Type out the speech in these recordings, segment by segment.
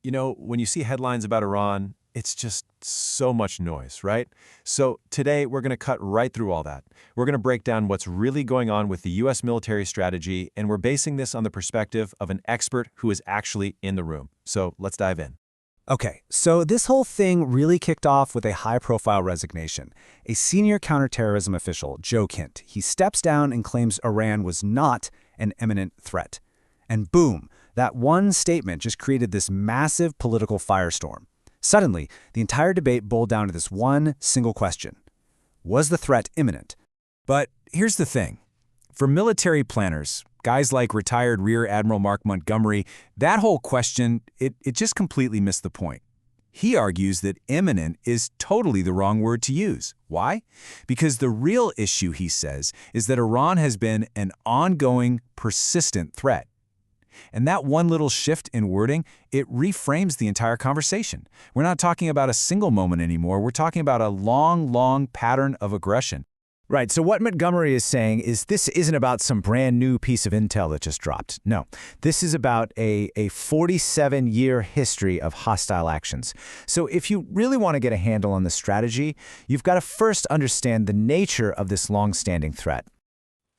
You know, when you see headlines about Iran, it's just so much noise, right? So today we're going to cut right through all that. We're going to break down what's really going on with the U.S. military strategy, and we're basing this on the perspective of an expert who is actually in the room. So let's dive in. Okay, so this whole thing really kicked off with a high-profile resignation. A senior counterterrorism official, Joe Kint, he steps down and claims Iran was not an imminent threat. And boom, that one statement just created this massive political firestorm. Suddenly, the entire debate boiled down to this one single question. Was the threat imminent? But here's the thing. For military planners, guys like retired Rear Admiral Mark Montgomery, that whole question, it just completely missed the point. He argues that imminent is totally the wrong word to use. Why? Because the real issue, he says, is that Iran has been an ongoing, persistent threat. And that one little shift in wording, it reframes the entire conversation. We're not talking about a single moment anymore. We're talking about a long pattern of aggression. Right, so what Montgomery is saying is this isn't about some brand new piece of intel that just dropped. No, this is about a 47-year history of hostile actions. So if you really want to get a handle on the strategy, you've got to first understand the nature of this long-standing threat.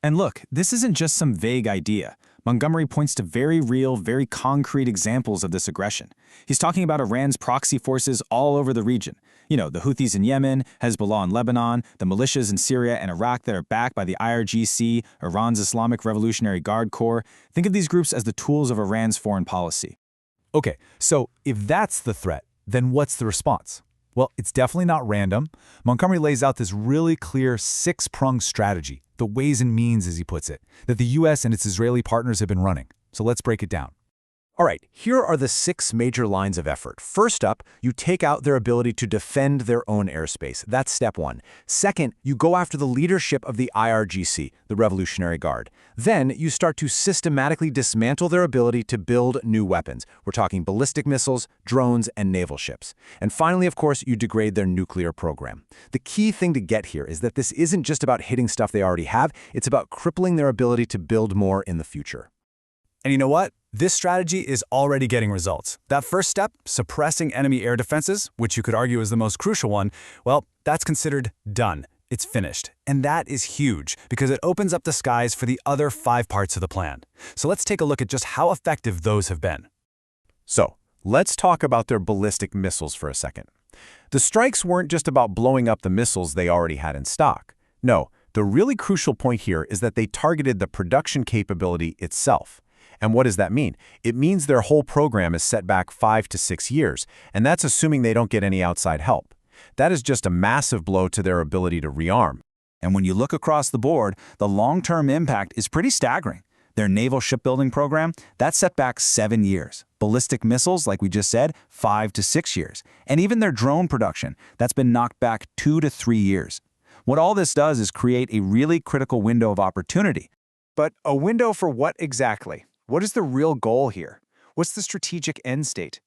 And look, this isn't just some vague idea. Montgomery points to very real, very concrete examples of this aggression. He's talking about Iran's proxy forces all over the region. You know, the Houthis in Yemen, Hezbollah in Lebanon, the militias in Syria and Iraq that are backed by the IRGC, Iran's Islamic Revolutionary Guard Corps. Think of these groups as the tools of Iran's foreign policy. Okay, so if that's the threat, then what's the response? Well, it's definitely not random. Montgomery lays out this really clear six-pronged strategy, the ways and means, as he puts it, that the U.S. and its Israeli partners have been running. So let's break it down. All right, here are the 6 major lines of effort. First up, you take out their ability to defend their own airspace. That's step 1. Second, you go after the leadership of the IRGC, the Revolutionary Guard. Then you start to systematically dismantle their ability to build new weapons. We're talking ballistic missiles, drones, and naval ships. And finally, of course, you degrade their nuclear program. The key thing to get here is that this isn't just about hitting stuff they already have, it's about crippling their ability to build more in the future. And you know what? This strategy is already getting results. That first step, suppressing enemy air defenses, which you could argue is the most crucial one, well, that's considered done. It's finished. And that is huge because it opens up the skies for the other 5 parts of the plan. So let's take a look at just how effective those have been. So let's talk about their ballistic missiles for a second. The strikes weren't just about blowing up the missiles they already had in stock. No, the really crucial point here is that they targeted the production capability itself. And what does that mean? It means their whole program is set back 5 to 6 years, and that's assuming they don't get any outside help. That is just a massive blow to their ability to rearm. And when you look across the board, the long-term impact is pretty staggering. Their naval shipbuilding program, that's set back 7 years. Ballistic missiles, like we just said, 5 to 6 years. And even their drone production, that's been knocked back 2 to 3 years. What all this does is create a really critical window of opportunity. But a window for what exactly? What is the real goal here? What's the strategic end state?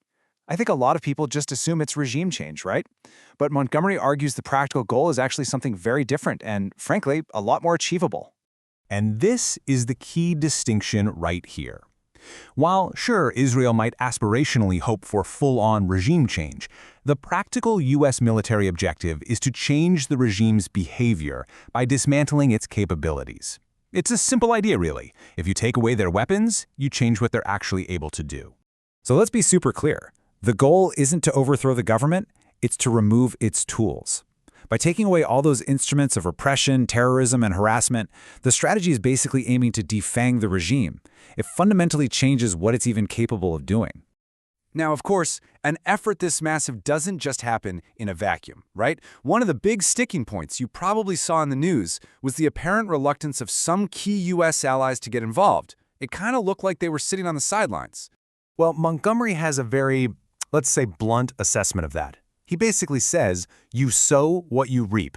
I think a lot of people just assume it's regime change, right? But Montgomery argues the practical goal is actually something very different and, frankly, a lot more achievable. And this is the key distinction right here. While, sure, Israel might aspirationally hope for full-on regime change, the practical U.S. military objective is to change the regime's behavior by dismantling its capabilities. It's a simple idea, really. If you take away their weapons, you change what they're actually able to do. So let's be super clear. The goal isn't to overthrow the government, it's to remove its tools. By taking away all those instruments of repression, terrorism, and harassment, the strategy is basically aiming to defang the regime. It fundamentally changes what it's even capable of doing. Now, of course, an effort this massive doesn't just happen in a vacuum, right? One of the big sticking points you probably saw in the news was the apparent reluctance of some key U.S. allies to get involved. It kind of looked like they were sitting on the sidelines. Well, Montgomery has a very, let's say, blunt assessment of that. He basically says, you sow what you reap.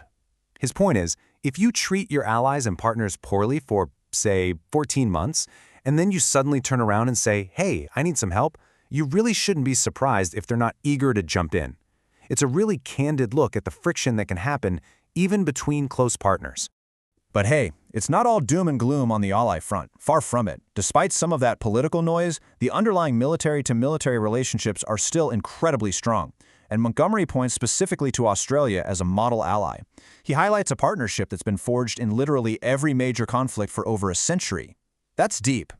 His point is, if you treat your allies and partners poorly for, say, 14 months, and then you suddenly turn around and say, hey, I need some help, you really shouldn't be surprised if they're not eager to jump in. It's a really candid look at the friction that can happen even between close partners. But hey, it's not all doom and gloom on the ally front. Far from it. Despite some of that political noise, the underlying military-to-military relationships are still incredibly strong. And Montgomery points specifically to Australia as a model ally. He highlights a partnership that's been forged in literally every major conflict for over a century. That's deep.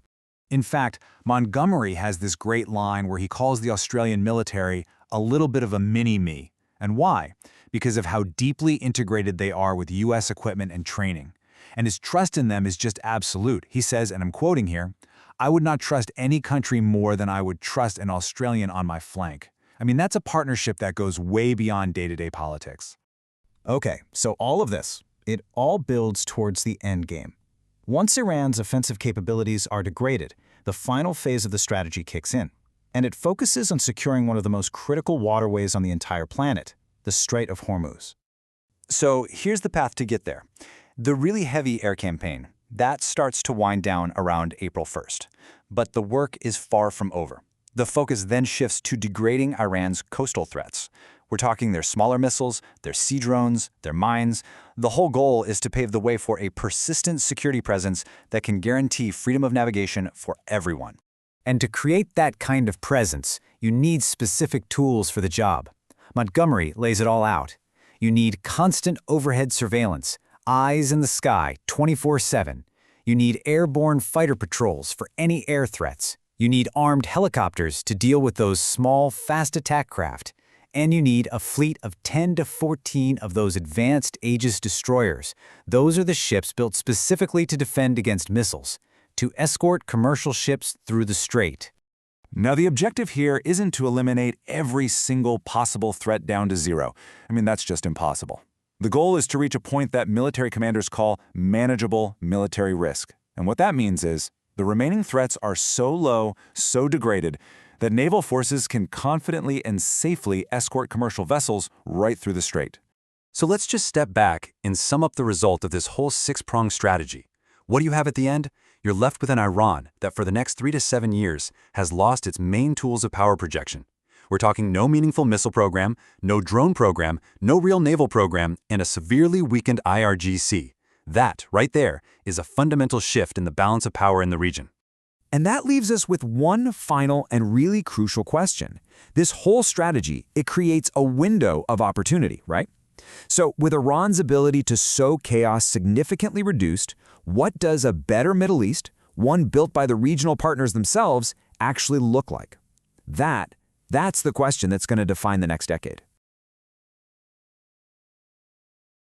In fact, Montgomery has this great line where he calls the Australian military a little bit of a mini-me. And why? Because of how deeply integrated they are with U.S. equipment and training. And his trust in them is just absolute. He says, and I'm quoting here, "I would not trust any country more than I would trust an Australian on my flank." I mean, that's a partnership that goes way beyond day-to-day politics. Okay, so all of this, it all builds towards the end game. Once Iran's offensive capabilities are degraded, the final phase of the strategy kicks in, and it focuses on securing one of the most critical waterways on the entire planet, the Strait of Hormuz. So here's the path to get there. The really heavy air campaign, that starts to wind down around April 1st. But the work is far from over. The focus then shifts to degrading Iran's coastal threats. We're talking their smaller missiles, their sea drones, their mines. The whole goal is to pave the way for a persistent security presence that can guarantee freedom of navigation for everyone. And to create that kind of presence, you need specific tools for the job. Montgomery lays it all out. You need constant overhead surveillance, eyes in the sky 24/7. You need airborne fighter patrols for any air threats. You need armed helicopters to deal with those small, fast attack craft. And you need a fleet of 10 to 14 of those advanced Aegis destroyers. Those are the ships built specifically to defend against missiles, to escort commercial ships through the strait. Now, the objective here isn't to eliminate every single possible threat down to zero. I mean, that's just impossible. The goal is to reach a point that military commanders call manageable military risk. And what that means is the remaining threats are so low, so degraded, that naval forces can confidently and safely escort commercial vessels right through the strait. So let's just step back and sum up the result of this whole six-pronged strategy. What do you have at the end? You're left with an Iran that for the next 3 to 7 years has lost its main tools of power projection. We're talking no meaningful missile program, no drone program, no real naval program, and a severely weakened IRGC. That, right there, is a fundamental shift in the balance of power in the region. And that leaves us with one final and really crucial question. This whole strategy, it creates a window of opportunity, right? So with Iran's ability to sow chaos significantly reduced, what does a better Middle East, one built by the regional partners themselves, actually look like? That's the question that's going to define the next decade.